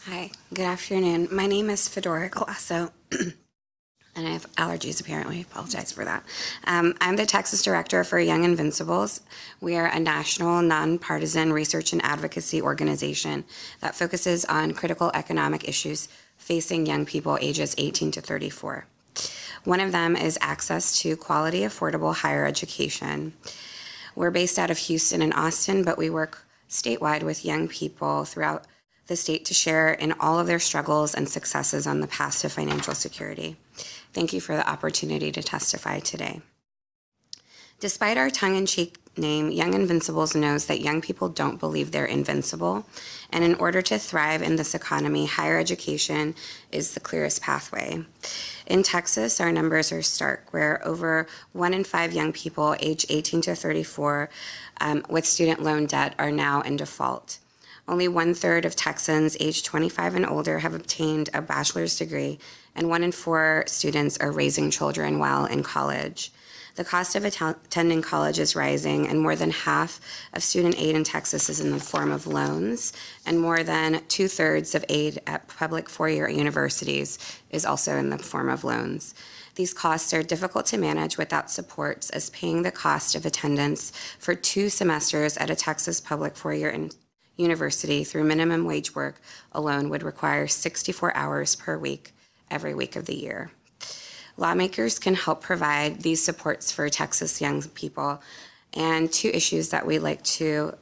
Hi, good afternoon. My name is Fedora Galasso, and I have allergies apparently. I apologize for that. I'm the Texas Director for Young Invincibles. We are a national, nonpartisan research and advocacy organization that focuses on critical economic issues facing young people ages 18 to 34. One of them is access to quality, affordable higher education. We're based out of Houston and Austin, but we work statewide with young people throughout the state to share in all of their struggles and successes on the path to financial security. Thank you for the opportunity to testify today. Despite our tongue-in-cheek name, Young Invincibles knows that young people don't believe they're invincible, and in order to thrive in this economy, higher education is the clearest pathway. In Texas, our numbers are stark, where over 1 in 5 young people aged 18 to 34 with student loan debt are now in default. Only 1/3 of Texans aged 25 and older have obtained a bachelor's degree, and 1 in 4 students are raising children while in college. The cost of attending college is rising, and more than half of student aid in Texas is in the form of loans, and more than 2/3 of aid at public four-year universities is also in the form of loans. These costs are difficult to manage without supports, as paying the cost of attendance for 2 semesters at a Texas public four-year university through minimum wage work alone would require 64 hours per week, every week of the year. Lawmakers can help provide these supports for Texas young people, and 2 issues that we'd like to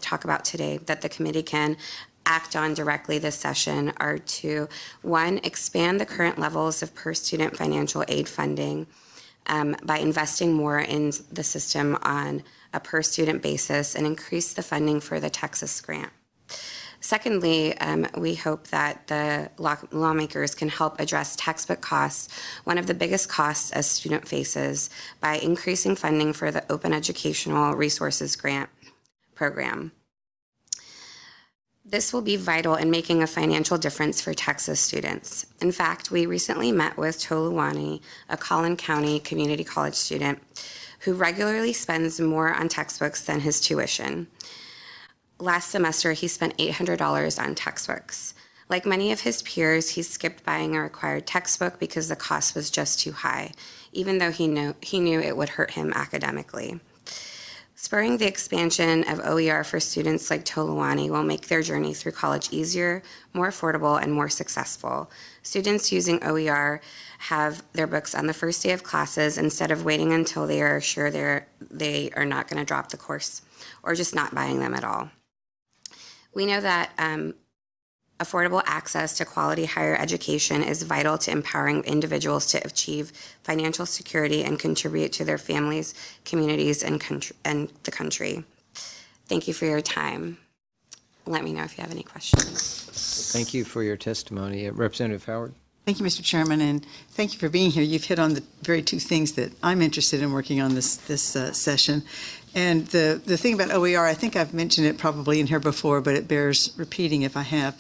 talk about today that the committee can act on directly this session are to, 1, expand the current levels of per-student financial aid funding by investing more in the system on a per-student basis and increase the funding for the Texas grant. Secondly, we hope that the lawmakers can help address textbook costs, one of the biggest costs a student faces, by increasing funding for the Open Educational Resources Grant program. This will be vital in making a financial difference for Texas students. In fact, we recently met with Toluwani, a Collin County community college student, who regularly spends more on textbooks than his tuition. Last semester, he spent $800 on textbooks. Like many of his peers, he skipped buying a required textbook because the cost was just too high, even though he knew it would hurt him academically. Spurring the expansion of OER for students like Toluwani will make their journey through college easier, more affordable, and more successful. Students using OER have their books on the first day of classes instead of waiting until they are sure they are not going to drop the course or just not buying them at all. We know that affordable access to quality higher education is vital to empowering individuals to achieve financial security and contribute to their families, communities, and the country. Thank you for your time. Let me know if you have any questions. Thank you for your testimony. Representative Howard. Thank you, Mr. Chairman, and thank you for being here. You've hit on the very 2 things that I'm interested in working on this session. And the thing about OER, I think I've mentioned it probably in here before, but it bears repeating if I have.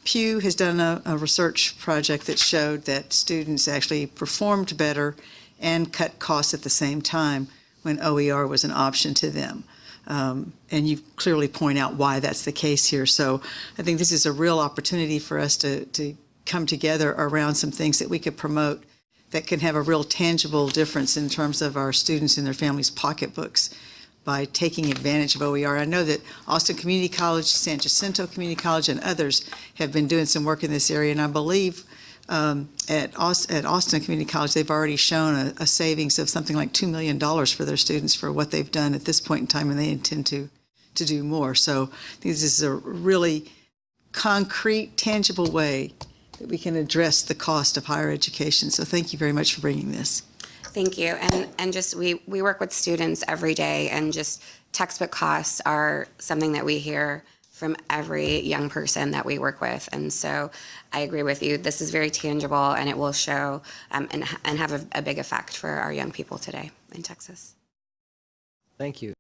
Pew has done a research project that showed that students actually performed better and cut costs at the same time when OER was an option to them. And you clearly point out why that's the case here. So I think this is a real opportunity for us to come together around some things that we could promote that can have a real tangible difference in terms of our students and their families' pocketbooks by taking advantage of OER. I know that Austin Community College, San Jacinto Community College, and others have been doing some work in this area, and I believe at Austin Community College, they've already shown a savings of something like $2 million for their students for what they've done at this point in time, and they intend to do more. So I think this is a really concrete, tangible way that we can address the cost of higher education. So thank you very much for bringing this. Thank you. And just we work with students every day, and just textbook costs are something that we hear from every young person that we work with. And so I agree with you. This is very tangible, and it will show and have a big effect for our young people today in Texas. Thank you.